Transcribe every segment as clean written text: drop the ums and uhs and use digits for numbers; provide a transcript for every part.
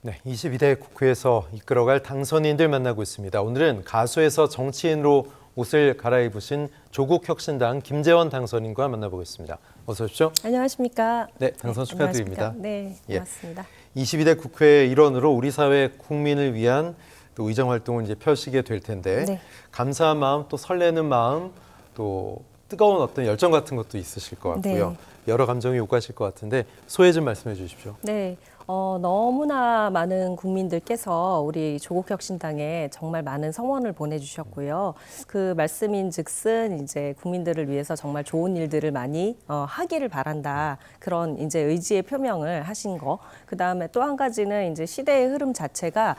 네, 22대 국회에서 이끌어갈 당선인들 만나고 있습니다. 오늘은 가수에서 정치인으로 옷을 갈아입으신 조국혁신당 김재원 당선인과 만나보겠습니다. 어서 오십시오. 안녕하십니까. 네, 당선 축하드립니다. 네, 고맙습니다. 22대 국회의 일원으로 우리 사회 국민을 위한 또 의정 활동을 이제 펼치게 될 텐데 네. 감사한 마음, 또 설레는 마음, 또 뜨거운 어떤 열정 같은 것도 있으실 것 같고요. 네. 여러 감정이 오가실 것 같은데 소회 좀 말씀해 주십시오. 네. 너무나 많은 국민들께서 우리 조국혁신당에 정말 많은 성원을 보내주셨고요. 그 말씀인즉슨 이제 국민들을 위해서 정말 좋은 일들을 많이 하기를 바란다. 그런 이제 의지의 표명을 하신 거. 그 다음에 또 한 가지는 이제 시대의 흐름 자체가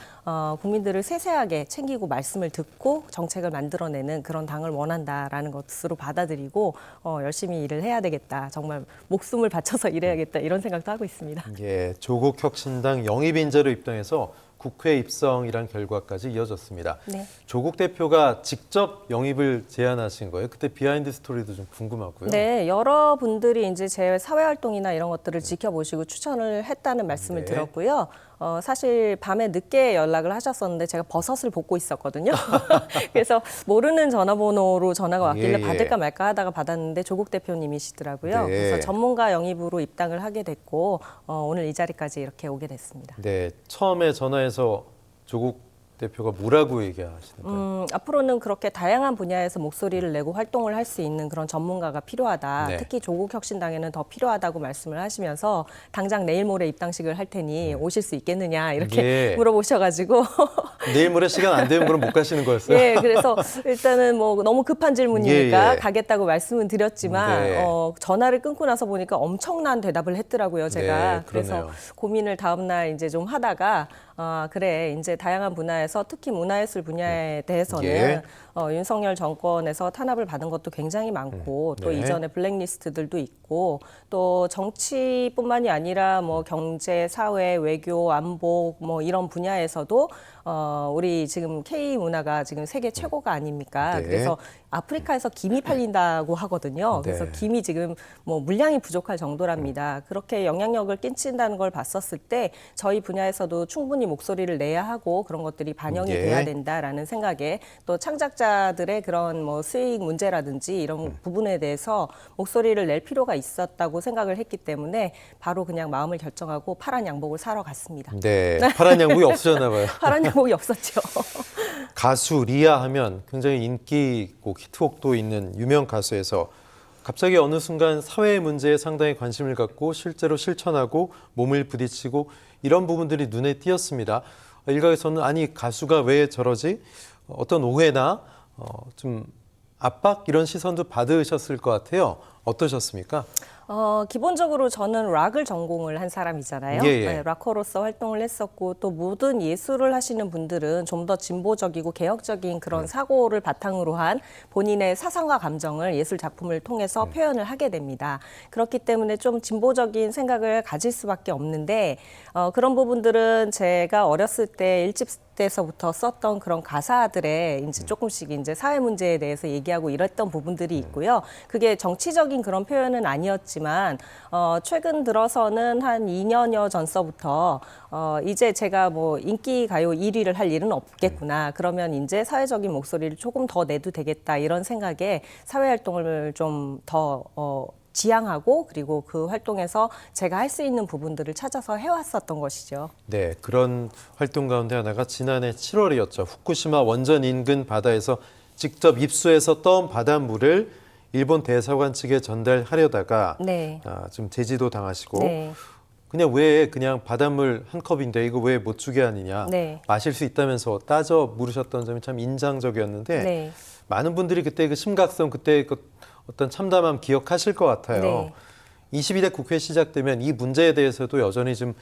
국민들을 세세하게 챙기고 말씀을 듣고 정책을 만들어내는 그런 당을 원한다라는 것으로 받아들이고 열심히 일을 해야 되겠다. 정말 목숨을 바쳐서 일해야겠다. 이런 생각도 하고 있습니다. 예, 조국혁신당 영입 인재로 입당해서 국회 입성이란 결과까지 이어졌습니다. 네. 조국 대표가 직접 영입을 제안하신 거예요. 그때 비하인드 스토리도 좀 궁금하고요. 네, 여러분들이 이제 제 사회 활동이나 이런 것들을 지켜보시고 추천을 했다는 말씀을 네. 들었고요. 사실 밤에 늦게 연락을 하셨었는데 제가 버섯을 볶고 있었거든요. 그래서 모르는 전화번호로 전화가 왔길래 예. 받을까 말까 하다가 받았는데 조국 대표님이시더라고요. 네. 그래서 전문가 영입으로 입당을 하게 됐고 오늘 이 자리까지 이렇게 오게 됐습니다. 네, 처음에 전화해서 조국 대표가 뭐라고 얘기하시는 거예요? 앞으로는 그렇게 다양한 분야에서 목소리를 내고 활동을 할 수 있는 그런 전문가가 필요하다. 네. 특히 조국혁신당에는 더 필요하다고 말씀을 하시면서 당장 내일 모레 입당식을 할 테니 오실 수 있겠느냐 이렇게 예. 물어보셔가지고 내일 모레 시간 안 되면 그럼 못 가시는 거였어요? 예, 그래서 일단은 뭐 너무 급한 질문이니까 예, 예. 가겠다고 말씀은 드렸지만 네. 전화를 끊고 나서 보니까 엄청난 대답을 했더라고요, 제가. 네, 그래서 그러네요. 고민을 다음날 이제 좀 하다가 그래 이제 다양한 분야에서 특히 문화예술 분야에 대해서는 예. 윤석열 정권에서 탄압을 받은 것도 굉장히 많고 또 네. 이전에 블랙리스트들도 있고 또 정치뿐만이 아니라 뭐 경제, 사회, 외교, 안보 뭐 이런 분야에서도 우리 지금 K 문화가 지금 세계 최고가 아닙니까? 네. 그래서 아프리카에서 김이 팔린다고 하거든요. 그래서 네. 김이 지금 뭐 물량이 부족할 정도랍니다. 그렇게 영향력을 끼친다는 걸 봤었을 때 저희 분야에서도 충분히 목소리를 내야 하고 그런 것들이 반영이 예. 돼야 된다라는 생각에 또 창작자들의 그런 뭐 수익 문제라든지 이런 부분에 대해서 목소리를 낼 필요가 있었다고 생각을 했기 때문에 바로 그냥 마음을 결정하고 파란 양복을 사러 갔습니다. 네, 파란 양복이 없으셨나 봐요. 파란 양복이 없었죠. 가수 리아 하면 굉장히 인기 있고 히트곡도 있는 유명 가수에서 갑자기 어느 순간 사회 문제에 상당히 관심을 갖고 실제로 실천하고 몸을 부딪히고 이런 부분들이 눈에 띄었습니다. 일각에서는 아니 가수가 왜 저러지? 어떤 오해나 좀 압박 이런 시선도 받으셨을 것 같아요. 어떠셨습니까? 기본적으로 저는 락을 전공을 한 사람이잖아요. 예, 예. 네, 락커로서 활동을 했었고 또 모든 예술을 하시는 분들은 좀 더 진보적이고 개혁적인 그런 사고를 바탕으로 한 본인의 사상과 감정을 예술 작품을 통해서 표현을 하게 됩니다. 그렇기 때문에 좀 진보적인 생각을 가질 수밖에 없는데 그런 부분들은 제가 어렸을 때 일집 때서부터 썼던 그런 가사들에 이제 조금씩 이제 사회 문제에 대해서 얘기하고 이랬던 부분들이 있고요. 그게 정치적인 그런 표현은 아니었지만 최근 들어서는 한 2년여 전서부터 이제 제가 뭐 인기 가요 1위를 할 일은 없겠구나. 그러면 이제 사회적인 목소리를 조금 더 내도 되겠다 이런 생각에 사회 활동을 좀 더 지향하고 그리고 그 활동에서 제가 할 수 있는 부분들을 찾아서 해왔었던 것이죠. 네, 그런 활동 가운데 하나가 지난해 7월이었죠. 후쿠시마 원전 인근 바다에서 직접 입수해서 떠온 바닷물을 일본 대사관 측에 전달하려다가 네. 좀 제지도 당하시고 네. 그냥 바닷물 한 컵인데 이거 왜 못 주게 하느냐 네. 마실 수 있다면서 따져 물으셨던 점이 참 인상적이었는데 네. 많은 분들이 그때 그 심각성 그때 그 어떤 참담함 기억하실 것 같아요. 네. 22대 국회 시작되면 이 문제에 대해서도 여전히 좀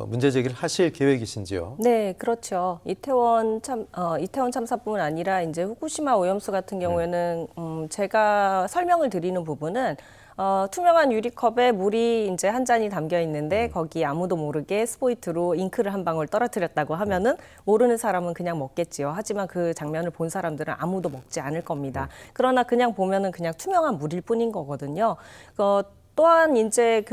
문제 제기를 하실 계획이신지요? 네, 그렇죠. 이태원 참사뿐만 아니라 이제 후쿠시마 오염수 같은 경우에는 제가 설명을 드리는 부분은 투명한 유리컵에 물이 이제 한 잔이 담겨 있는데 거기 아무도 모르게 스포이트로 잉크를 한 방울 떨어뜨렸다고 하면은 모르는 사람은 그냥 먹겠지요. 하지만 그 장면을 본 사람들은 아무도 먹지 않을 겁니다. 그러나 그냥 보면은 그냥 투명한 물일 뿐인 거거든요. 또한 이제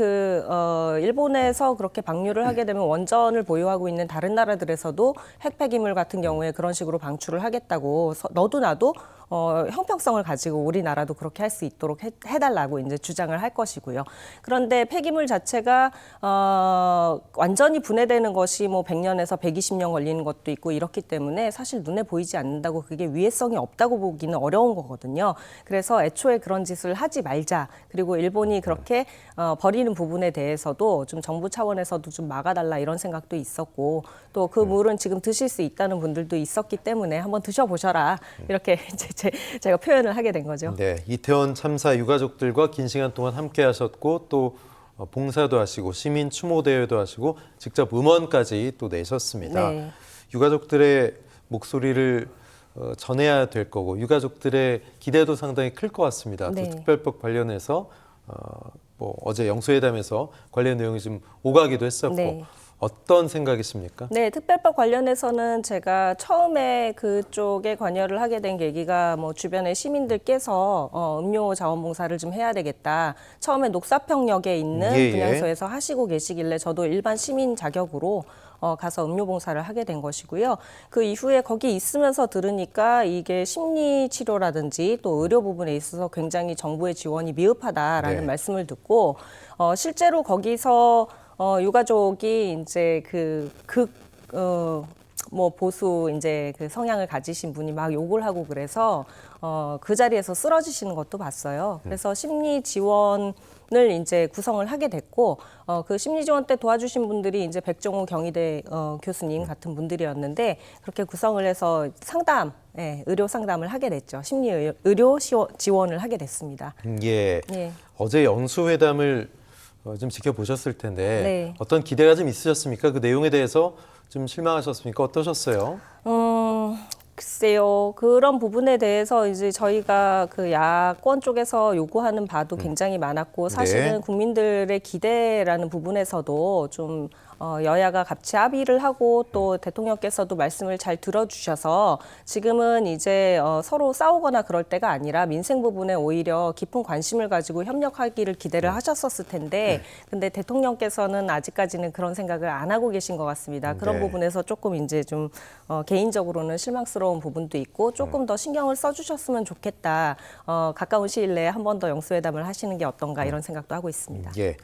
일본에서 그렇게 방류를 하게 되면 원전을 보유하고 있는 다른 나라들에서도 핵 폐기물 같은 경우에 그런 식으로 방출을 하겠다고 너도 나도 형평성을 가지고 우리나라도 그렇게 할 수 있도록 해달라고 이제 주장을 할 것이고요. 그런데 폐기물 자체가 완전히 분해되는 것이 뭐 100년에서 120년 걸리는 것도 있고 이렇기 때문에 사실 눈에 보이지 않는다고 그게 위해성이 없다고 보기는 어려운 거거든요. 그래서 애초에 그런 짓을 하지 말자. 그리고 일본이 그렇게 버리는 부분에 대해서도 좀 정부 차원에서도 좀 막아달라 이런 생각도 있었고 또 그 물은 지금 드실 수 있다는 분들도 있었기 때문에 한번 드셔보셔라. 이렇게 이제 제가 표현을 하게 된 거죠. 네, 이태원 참사 유가족들과 긴 시간 동안 함께 하셨고 또 봉사도 하시고 시민 추모 대회도 하시고 직접 음원까지 또 내셨습니다. 네. 유가족들의 목소리를 전해야 될 거고 유가족들의 기대도 상당히 클 것 같습니다. 네. 또 특별법 관련해서 뭐 어제 영수회담에서 관련 내용이 좀 오가기도 했었고 네. 어떤 생각이십니까? 네, 특별법 관련해서는 제가 처음에 그쪽에 관여를 하게 된 계기가 뭐 주변의 시민들께서 음료 자원봉사를 좀 해야 되겠다. 처음에 녹사평역에 있는 예, 예. 분향소에서 하시고 계시길래 저도 일반 시민 자격으로 가서 음료 봉사를 하게 된 것이고요. 그 이후에 거기 있으면서 들으니까 이게 심리 치료라든지 또 의료 부분에 있어서 굉장히 정부의 지원이 미흡하다라는 네. 말씀을 듣고 실제로 거기서 유가족이 이제 뭐 보수 이제 그 성향을 가지신 분이 막 욕을 하고 그래서 그 자리에서 쓰러지시는 것도 봤어요. 그래서 심리 지원을 이제 구성을 하게 됐고 그 심리 지원 때 도와주신 분들이 이제 백종우 경희대 교수님 같은 분들이었는데 그렇게 구성을 해서 의료 상담을 하게 됐죠. 심리 의료 지원을 하게 됐습니다. 예. 예. 어제 영수회담을 좀 지켜보셨을 텐데 네. 어떤 기대가 좀 있으셨습니까? 그 내용에 대해서 좀 실망하셨습니까? 어떠셨어요? 글쎄요. 그런 부분에 대해서 이제 저희가 그 야권 쪽에서 요구하는 바도 굉장히 많았고 사실은 네. 국민들의 기대라는 부분에서도 좀 여야가 같이 합의를 하고 또 대통령께서도 말씀을 잘 들어주셔서 지금은 이제 서로 싸우거나 그럴 때가 아니라 민생 부분에 오히려 깊은 관심을 가지고 협력하기를 기대를 하셨었을 텐데 근데 대통령께서는 아직까지는 그런 생각을 안 하고 계신 것 같습니다. 그런 네. 부분에서 조금 이제 좀 개인적으로는 실망스러운 부분도 있고 조금 더 신경을 써주셨으면 좋겠다. 가까운 시일 내에 한 번 더 영수회담을 하시는 게 어떤가 이런 생각도 하고 있습니다. 예.